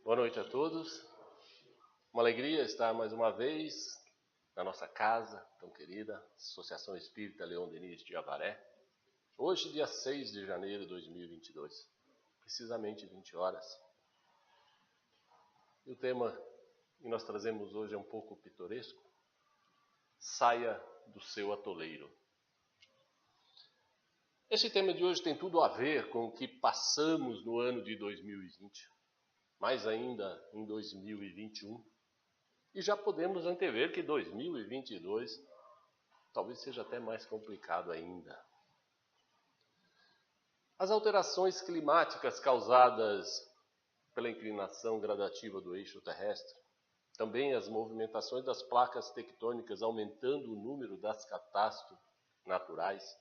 Boa noite a todos. Uma alegria estar mais uma vez na nossa casa tão querida, Associação Espírita Leão Denis de Avaré. Hoje, dia 6 de janeiro de 2022, precisamente 20 horas. E o tema que nós trazemos hoje é um pouco pitoresco. Saia do seu atoleiro. Esse tema de hoje tem tudo a ver com o que passamos no ano de 2020. Mais ainda em 2021, e já podemos antever que 2022 talvez seja até mais complicado ainda. As alterações climáticas causadas pela inclinação gradativa do eixo terrestre, também as movimentações das placas tectônicas aumentando o número das catástrofes naturais,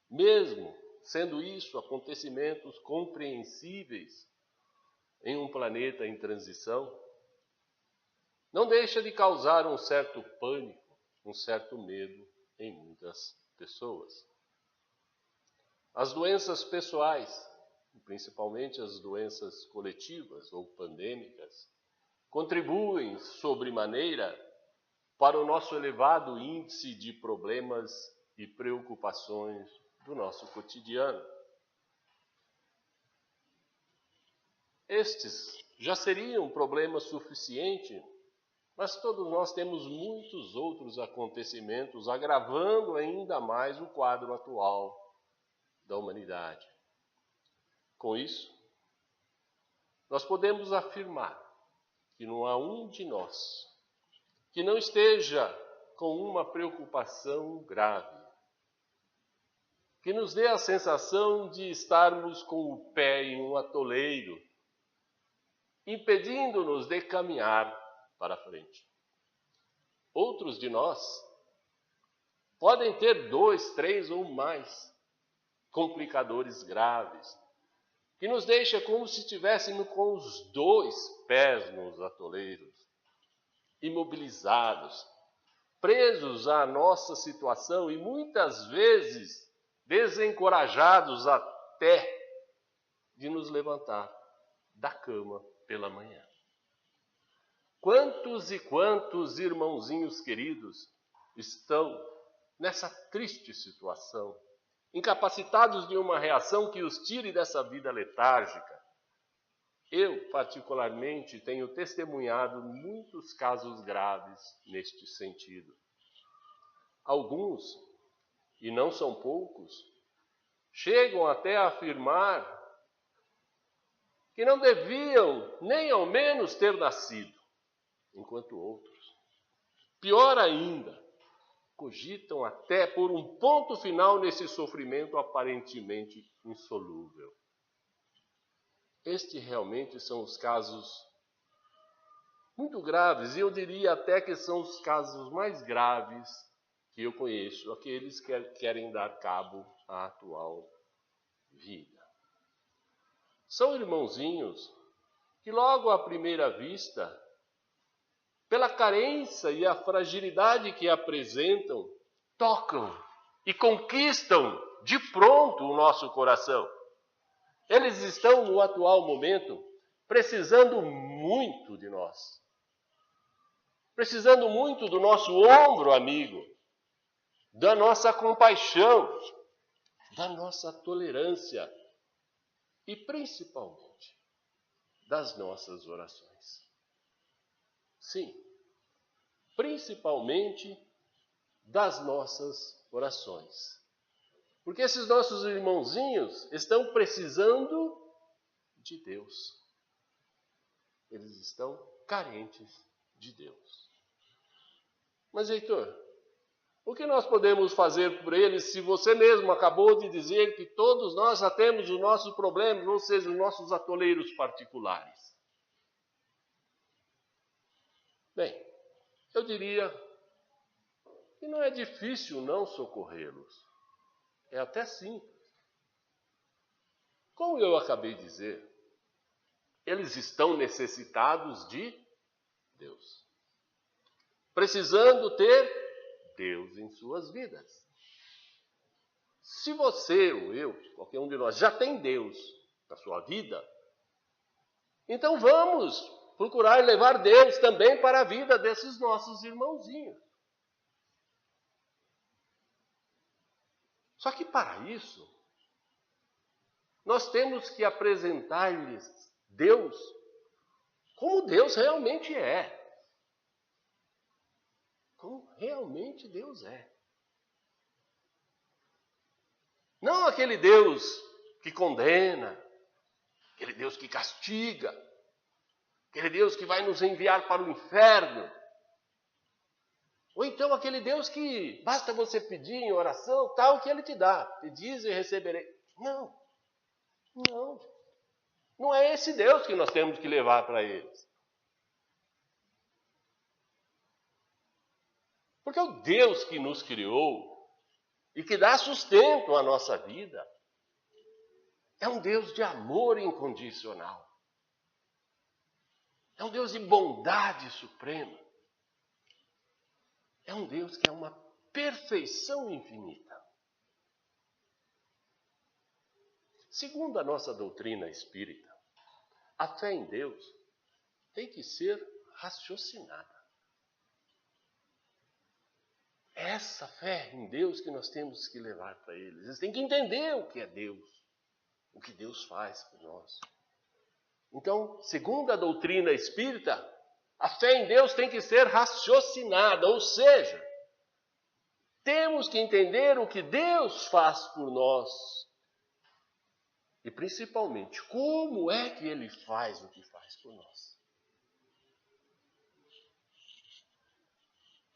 mesmo sendo isso acontecimentos compreensíveis em um planeta em transição, não deixa de causar um certo pânico, um certo medo em muitas pessoas. As doenças pessoais, principalmente as doenças coletivas ou pandêmicas, contribuem sobremaneira para o nosso elevado índice de problemas e preocupações do nosso cotidiano. Estes já seriam um problema suficiente, mas todos nós temos muitos outros acontecimentos agravando ainda mais o quadro atual da humanidade. Com isso, nós podemos afirmar que não há um de nós que não esteja com uma preocupação grave, que nos dê a sensação de estarmos com o pé em um atoleiro, impedindo-nos de caminhar para frente. Outros de nós podem ter 2, 3 ou mais complicadores graves, que nos deixa como se estivéssemos com os 2 pés nos atoleiros, imobilizados, presos à nossa situação e muitas vezes desencorajados até de nos levantar da cama pela manhã. Quantos e quantos irmãozinhos queridos estão nessa triste situação, incapacitados de uma reação que os tire dessa vida letárgica? Eu, particularmente, tenho testemunhado muitos casos graves neste sentido. Alguns, e não são poucos, chegam até a afirmar que não deviam nem ao menos ter nascido, enquanto outros, pior ainda, cogitam até pôr um ponto final nesse sofrimento aparentemente insolúvel. Estes realmente são os casos muito graves, e eu diria até que são os casos mais graves que eu conheço, aqueles que querem dar cabo à atual vida. São irmãozinhos que logo à primeira vista, pela carência e a fragilidade que apresentam, tocam e conquistam de pronto o nosso coração. Eles estão no atual momento precisando muito de nós. Precisando muito do nosso ombro amigo, da nossa compaixão, da nossa tolerância e principalmente das nossas orações. Sim, principalmente das nossas orações. Porque esses nossos irmãozinhos estão precisando de Deus. Eles estão carentes de Deus. Mas, Heitor, o que nós podemos fazer por eles se você mesmo acabou de dizer que todos nós já temos os nossos problemas, ou seja, os nossos atoleiros particulares? Bem, eu diria que não é difícil não socorrê-los. É até simples. Como eu acabei de dizer, eles estão necessitados de Deus. Precisando ter Deus em suas vidas. Se você ou eu, qualquer um de nós, já tem Deus na sua vida, Então vamos procurar levar Deus também para a vida desses nossos irmãozinhos. Só que para isso, nós temos que apresentar-lhes Deus como Deus realmente é. Como realmente Deus é. Não aquele Deus que condena, aquele Deus que castiga, aquele Deus que vai nos enviar para o inferno. Ou então aquele Deus que basta você pedir em oração, tal que Ele te dá. Pedis e receberei. Não. Não é esse Deus que nós temos que levar para eles. Porque o Deus que nos criou e que dá sustento à nossa vida é um Deus de amor incondicional. É um Deus de bondade suprema. É um Deus que é uma perfeição infinita. Segundo a nossa doutrina espírita, a fé em Deus tem que ser raciocinada. É essa fé em Deus que nós temos que levar para eles. Eles têm que entender o que é Deus, o que Deus faz por nós. Então, segundo a doutrina espírita, a fé em Deus tem que ser raciocinada, ou seja, temos que entender o que Deus faz por nós. E principalmente, como é que Ele faz o que faz por nós.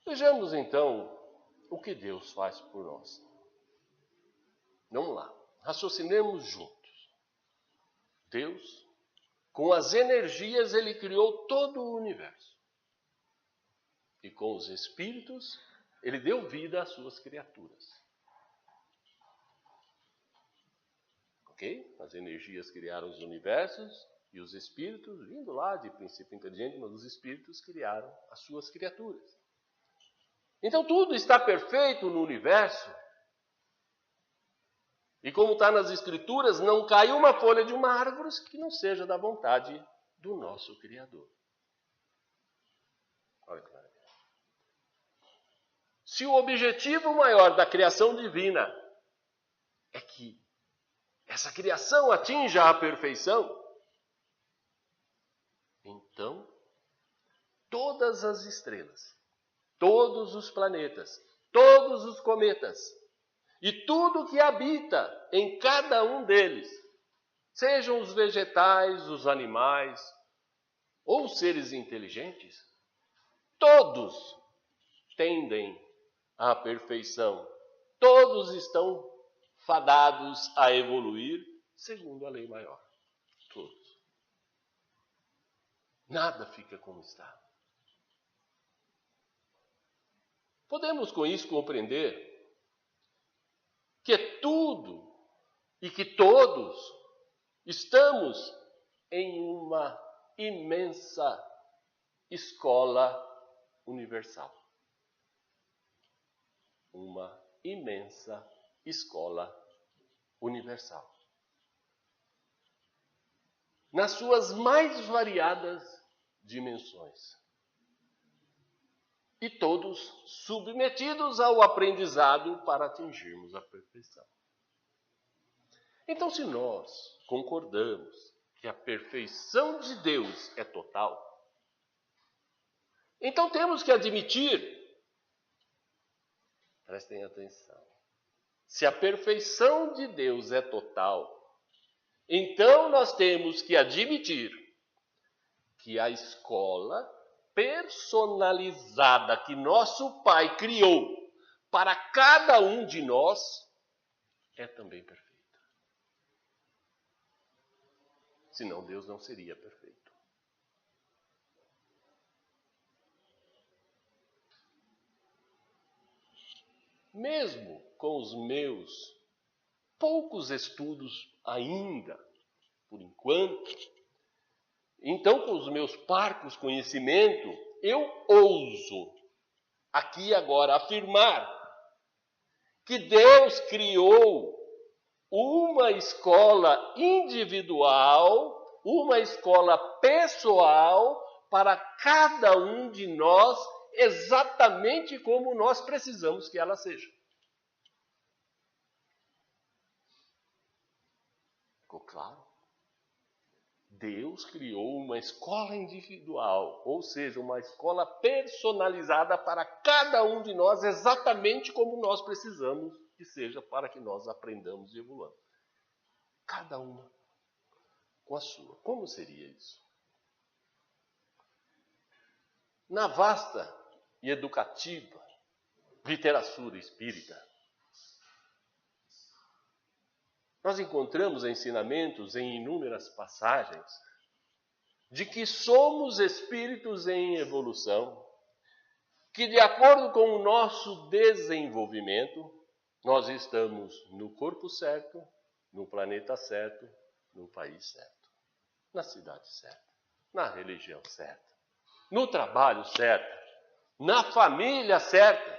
Vejamos então o que Deus faz por nós. Vamos lá, raciocinemos juntos. Deus, com as energias, Ele criou todo o universo. E com os espíritos, Ele deu vida às suas criaturas. Ok? As energias criaram os universos e os espíritos, vindo lá de princípio inteligente, mas os espíritos criaram as suas criaturas. Então tudo está perfeito no universo. E como está nas Escrituras, não cai uma folha de uma árvore que não seja da vontade do nosso Criador. Olha que maravilha. Se o objetivo maior da criação divina é que essa criação atinja a perfeição, então todas as estrelas, todos os planetas, todos os cometas e tudo que habita em cada um deles, sejam os vegetais, os animais ou os seres inteligentes, todos tendem à perfeição. Todos estão fadados a evoluir segundo a lei maior. Todos. Nada fica como está. Podemos com isso compreender que tudo e que todos estamos em uma imensa escola universal. Uma imensa escola universal. Nas suas mais variadas dimensões. E todos submetidos ao aprendizado para atingirmos a perfeição. Então, se nós concordamos que a perfeição de Deus é total, então temos que admitir, prestem atenção, se a perfeição de Deus é total, então nós temos que admitir que a escola personalizada que nosso Pai criou para cada um de nós é também perfeita. Senão Deus não seria perfeito. Mesmo com os meus poucos estudos ainda, por enquanto, então com os meus parcos conhecimentos, eu ouso aqui agora afirmar que Deus criou uma escola individual uma escola pessoal para cada um de nós, exatamente como nós precisamos que ela seja. Ficou claro? Deus criou uma escola individual, ou seja, uma escola personalizada para cada um de nós, exatamente como nós precisamos que seja para que nós aprendamos e evoluamos. Cada uma com a sua. Como seria isso? Na vasta e educativa literatura espírita, nós encontramos ensinamentos em inúmeras passagens de que somos espíritos em evolução, que de acordo com o nosso desenvolvimento, nós estamos no corpo certo, no planeta certo, no país certo, na cidade certa, na religião certa, no trabalho certo, na família certa,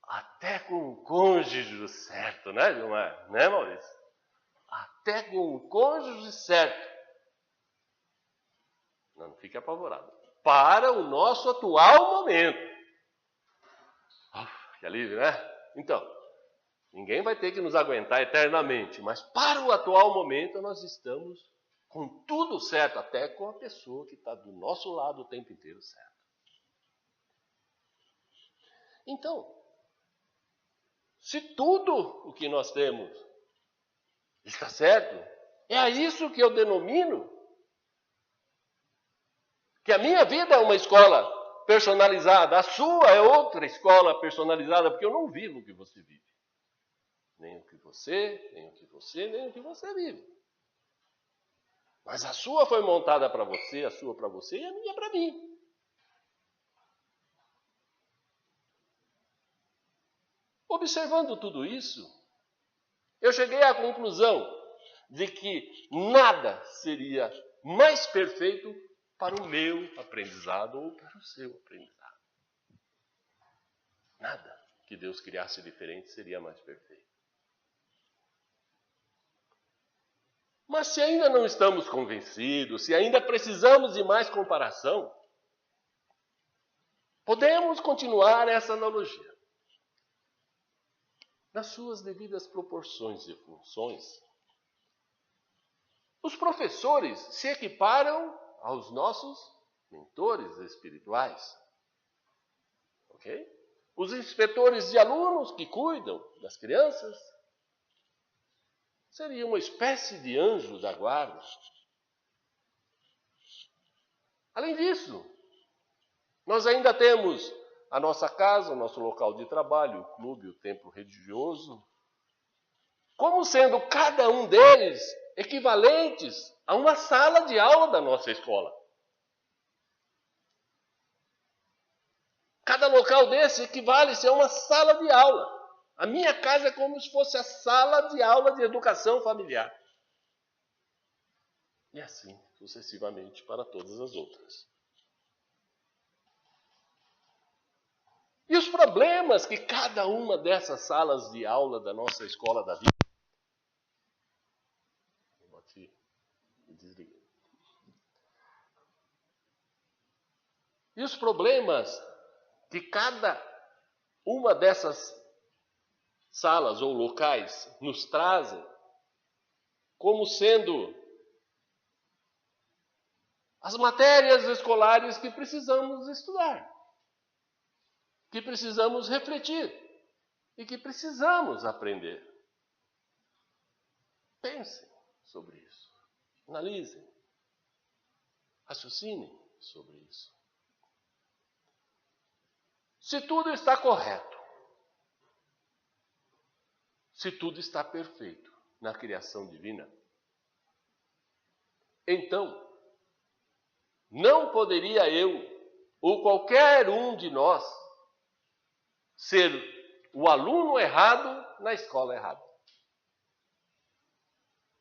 até com o cônjuge certo, né, Gilmar? Né, Maurício? Até com o cônjuge certo. Não fique apavorado. Para o nosso atual momento. Que alívio, né? Então, ninguém vai ter que nos aguentar eternamente, mas para o atual momento nós estamos com tudo certo, até com a pessoa que está do nosso lado o tempo inteiro certo. Então, se tudo o que nós temos está certo, é a isso que eu denomino que a minha vida é uma escola personalizada, a sua é outra escola personalizada, porque eu não vivo o que você vive. Nem o que você, nem o que você, nem o que você vive. Mas a sua foi montada para você, a sua para você e a minha para mim. Observando tudo isso, eu cheguei à conclusão de que nada seria mais perfeito para o meu aprendizado ou para o seu aprendizado. Nada que Deus criasse diferente seria mais perfeito. Mas se ainda não estamos convencidos, se ainda precisamos de mais comparação, podemos continuar essa analogia. Nas suas devidas proporções e funções, os professores se equiparam aos nossos mentores espirituais. Ok? Os inspetores de alunos que cuidam das crianças seriam uma espécie de anjos da guarda. Além disso, nós ainda temos a nossa casa, o nosso local de trabalho, o clube, o templo religioso, como sendo cada um deles equivalentes a uma sala de aula da nossa escola. Cada local desse equivale-se a uma sala de aula. A minha casa é como se fosse a sala de aula de educação familiar. E assim sucessivamente para todas as outras. E os problemas que cada uma dessas salas de aula da nossa escola da vida... E os problemas que cada uma dessas salas ou locais nos trazem como sendo as matérias escolares que precisamos estudar, que precisamos refletir e que precisamos aprender. Pensem sobre isso, analisem, raciocinem sobre isso. Se tudo está correto, se tudo está perfeito na criação divina, então, não poderia eu, ou qualquer um de nós, ser o aluno errado na escola errada.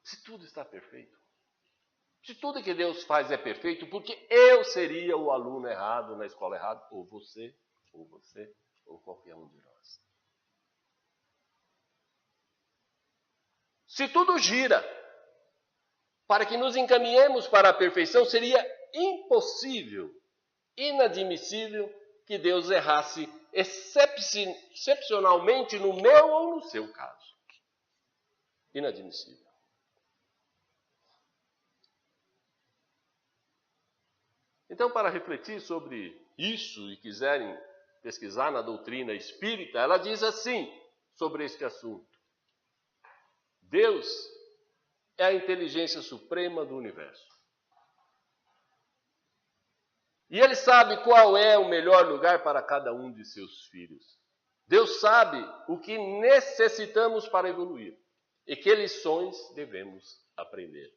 Se tudo está perfeito, se tudo que Deus faz é perfeito, porque eu seria o aluno errado na escola errada, ou você, ou qualquer um de nós. Se tudo gira para que nos encaminhemos para a perfeição, seria impossível, inadmissível que Deus errasse excepcionalmente no meu ou no seu caso. Inadmissível. Então, para refletir sobre isso e quiserem pesquisar na doutrina espírita, ela diz assim sobre este assunto: Deus é a inteligência suprema do universo. E Ele sabe qual é o melhor lugar para cada um de seus filhos. Deus sabe o que necessitamos para evoluir e que lições devemos aprender.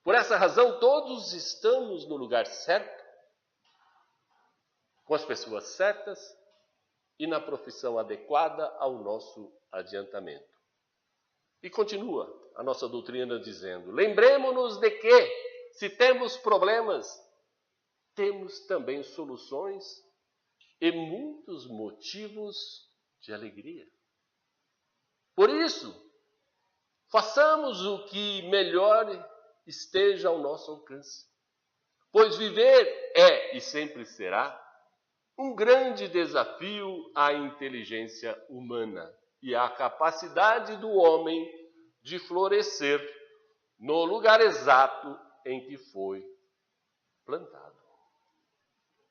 Por essa razão, todos estamos no lugar certo, com as pessoas certas e na profissão adequada ao nosso adiantamento. E continua a nossa doutrina dizendo: lembremos-nos de que, se temos problemas, temos também soluções e muitos motivos de alegria. Por isso, façamos o que melhor esteja ao nosso alcance, pois viver é e sempre será um grande desafio à inteligência humana e à capacidade do homem de florescer no lugar exato em que foi plantado.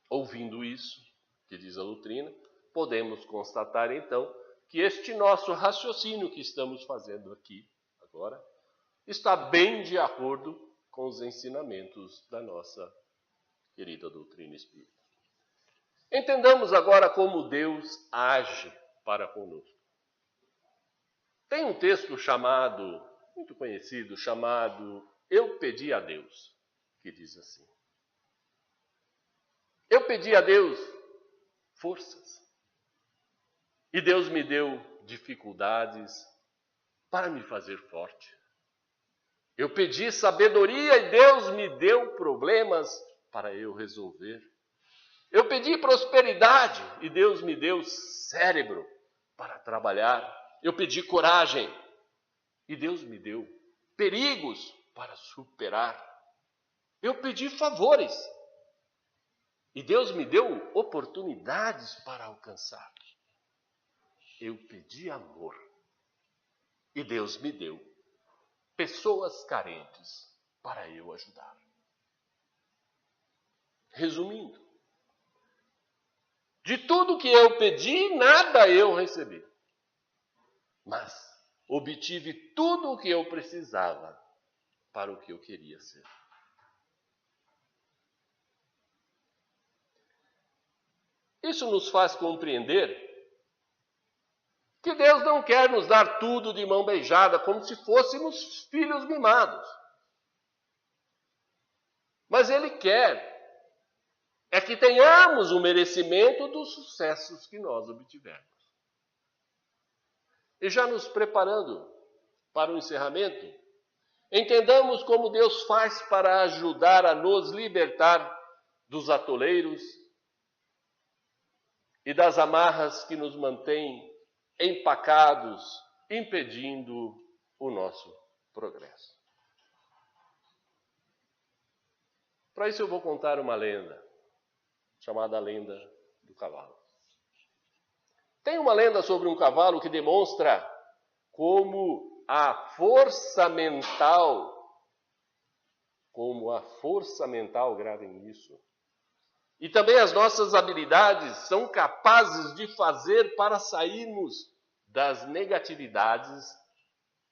Ouvindo isso, que diz a doutrina, podemos constatar então que este nosso raciocínio que estamos fazendo aqui agora está bem de acordo com os ensinamentos da nossa querida doutrina espírita. Entendamos agora como Deus age para conosco. Tem um texto muito conhecido, chamado Eu Pedi a Deus, que diz assim: eu pedi a Deus forças, e Deus me deu dificuldades para me fazer forte. Eu pedi sabedoria e Deus me deu problemas para eu resolver. Eu pedi prosperidade e Deus me deu cérebro para trabalhar. Eu pedi coragem e Deus me deu perigos para superar. Eu pedi favores e Deus me deu oportunidades para alcançar. Eu pedi amor e Deus me deu pessoas carentes para eu ajudar. Resumindo, de tudo que eu pedi, nada eu recebi. Mas obtive tudo o que eu precisava para o que eu queria ser. Isso nos faz compreender que Deus não quer nos dar tudo de mão beijada, como se fôssemos filhos mimados. Mas Ele quer que tenhamos o merecimento dos sucessos que nós obtivermos. E já nos preparando para o encerramento, entendamos como Deus faz para ajudar a nos libertar dos atoleiros e das amarras que nos mantêm empacados, impedindo o nosso progresso. Para isso eu vou contar uma lenda, chamada lenda do cavalo. Tem uma lenda sobre um cavalo que demonstra como a força mental, gravem isso, e também as nossas habilidades são capazes de fazer para sairmos das negatividades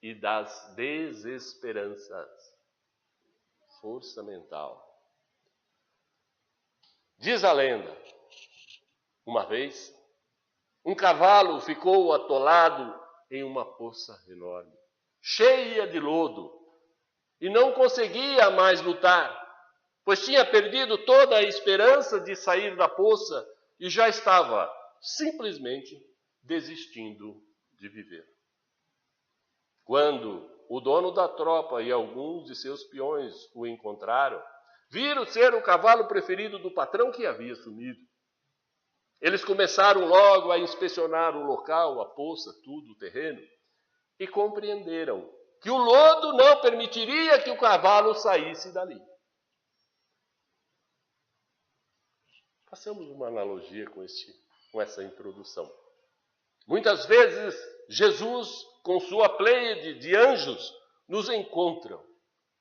e das desesperanças. Força mental. Diz a lenda, uma vez, um cavalo ficou atolado em uma poça enorme, cheia de lodo, e não conseguia mais lutar, pois tinha perdido toda a esperança de sair da poça e já estava simplesmente desistindo de viver. Quando o dono da tropa e alguns de seus peões o encontraram, viram ser o cavalo preferido do patrão que havia sumido. Eles começaram logo a inspecionar o local, a poça, tudo, o terreno, e compreenderam que o lodo não permitiria que o cavalo saísse dali. Façamos uma analogia com essa introdução. Muitas vezes, Jesus, com sua pleiade de anjos, nos encontram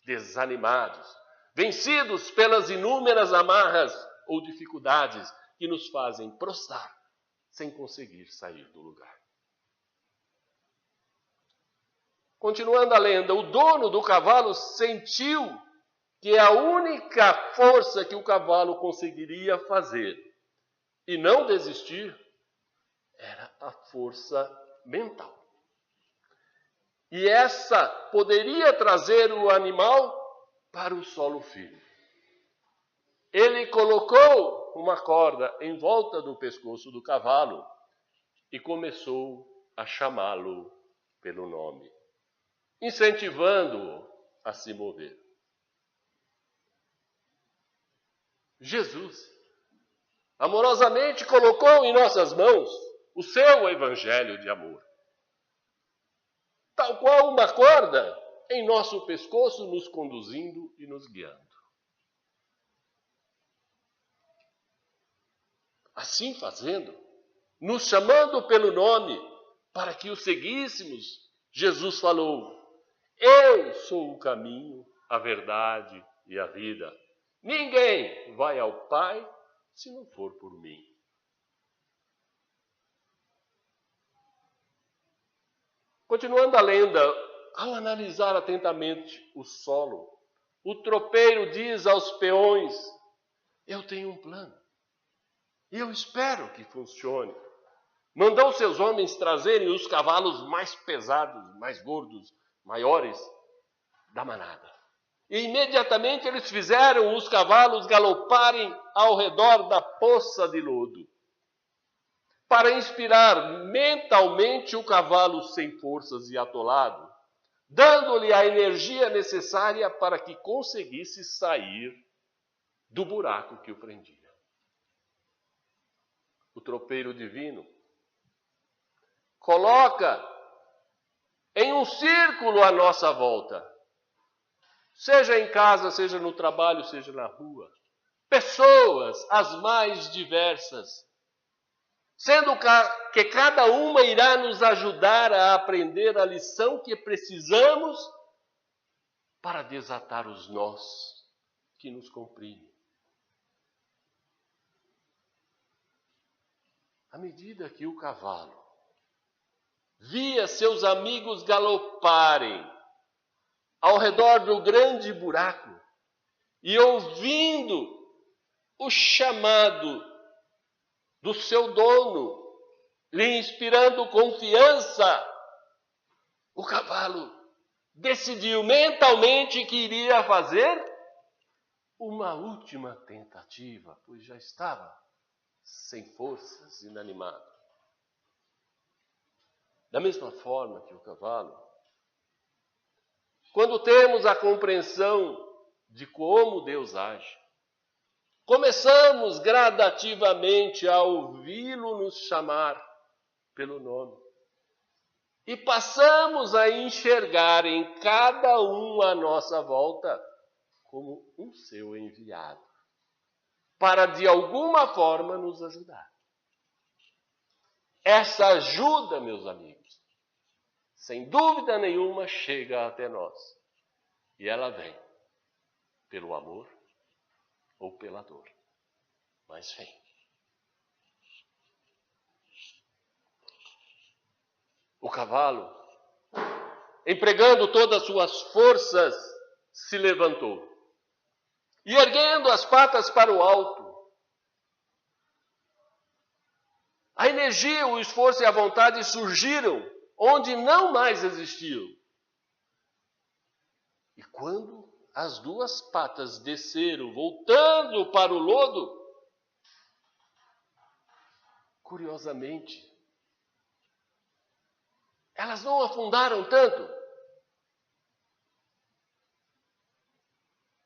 desanimados, vencidos pelas inúmeras amarras ou dificuldades que nos fazem prostrar sem conseguir sair do lugar. Continuando a lenda, o dono do cavalo sentiu que a única força que o cavalo conseguiria fazer e não desistir era a força mental. E essa poderia trazer o animal para o solo firme. Ele colocou uma corda em volta do pescoço do cavalo e começou a chamá-lo pelo nome, incentivando-o a se mover. Jesus amorosamente colocou em nossas mãos o seu evangelho de amor. Tal qual uma corda em nosso pescoço, nos conduzindo e nos guiando. Assim fazendo, nos chamando pelo nome para que o seguíssemos, Jesus falou: eu sou o caminho, a verdade e a vida. Ninguém vai ao Pai se não for por mim. Continuando a lenda, ao analisar atentamente o solo, o tropeiro diz aos peões: eu tenho um plano e eu espero que funcione. Mandou seus homens trazerem os cavalos mais pesados, mais gordos, maiores da manada. E imediatamente eles fizeram os cavalos galoparem ao redor da poça de lodo, para inspirar mentalmente o cavalo sem forças e atolado, dando-lhe a energia necessária para que conseguisse sair do buraco que o prendia. O tropeiro divino coloca em um círculo à nossa volta, seja em casa, seja no trabalho, seja na rua, pessoas as mais diversas, sendo que cada uma irá nos ajudar a aprender a lição que precisamos para desatar os nós que nos comprimem. À medida que o cavalo via seus amigos galoparem ao redor do grande buraco e ouvindo o chamado do seu dono, lhe inspirando confiança, o cavalo decidiu mentalmente que iria fazer uma última tentativa, pois já estava sem forças, inanimado. Da mesma forma que o cavalo, quando temos a compreensão de como Deus age, começamos gradativamente a ouvi-lo nos chamar pelo nome e passamos a enxergar em cada um à nossa volta como um seu enviado, para de alguma forma nos ajudar. Essa ajuda, meus amigos, sem dúvida nenhuma chega até nós. E ela vem pelo amor ou pela dor, mas vem. O cavalo, empregando todas as suas forças, se levantou e, erguendo as patas para o alto, a energia, o esforço e a vontade surgiram onde não mais existiam. E quando as duas patas desceram, voltando para o lodo, curiosamente, elas não afundaram tanto.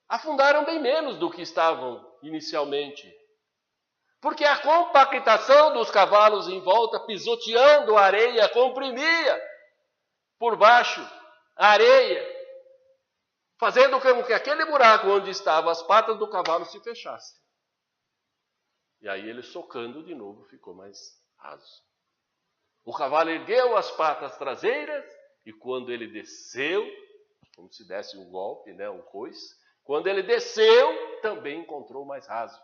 Afundaram bem menos do que estavam inicialmente. Porque a compactação dos cavalos em volta, pisoteando a areia, comprimia por baixo a areia, fazendo com que aquele buraco onde estavam as patas do cavalo se fechasse. E aí ele, socando de novo, ficou mais raso. O cavalo ergueu as patas traseiras e quando ele desceu, como se desse um golpe, um coice, quando ele desceu, também encontrou mais raso.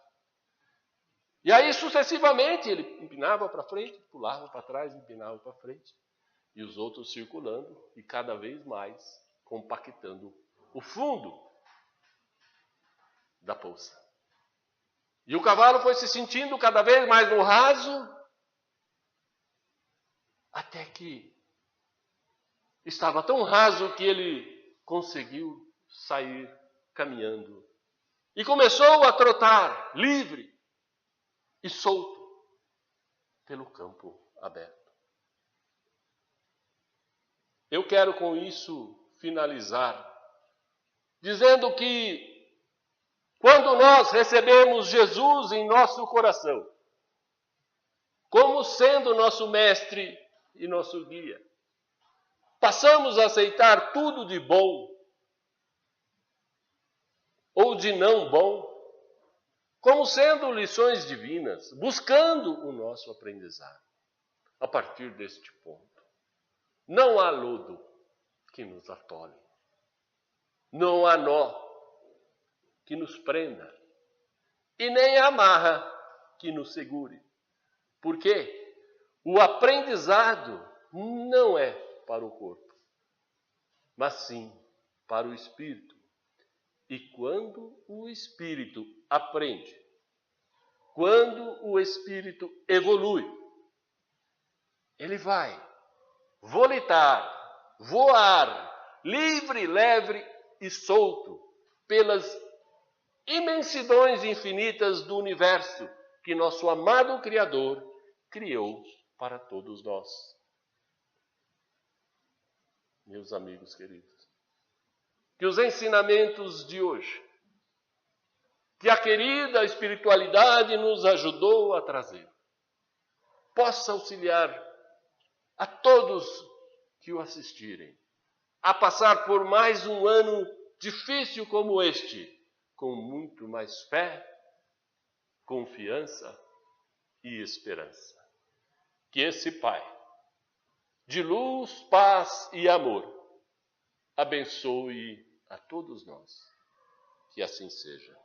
E aí, sucessivamente, ele empinava para frente, pulava para trás, empinava para frente. E os outros circulando e cada vez mais compactando o fundo da poça. E o cavalo foi se sentindo cada vez mais no raso, até que estava tão raso que ele conseguiu sair caminhando. E começou a trotar, livre e solto, pelo campo aberto. Eu quero com isso finalizar, dizendo que quando nós recebemos Jesus em nosso coração, como sendo nosso mestre e nosso guia, passamos a aceitar tudo de bom ou de não bom, como sendo lições divinas, buscando o nosso aprendizado. A partir deste ponto, não há lodo que nos atole, não há nó que nos prenda, e nem amarra que nos segure. Porque o aprendizado não é para o corpo, mas sim para o espírito. E quando o espírito aprende, quando o espírito evolui, ele vai volitar, voar, livre, leve e solto pelas imensidões infinitas do universo que nosso amado Criador criou para todos nós. Meus amigos queridos, que os ensinamentos de hoje, que a querida espiritualidade nos ajudou a trazer, possa auxiliar a todos que o assistirem a passar por mais um ano difícil como este, com muito mais fé, confiança e esperança. Que esse Pai, de luz, paz e amor, abençoe a todos nós. Que assim seja.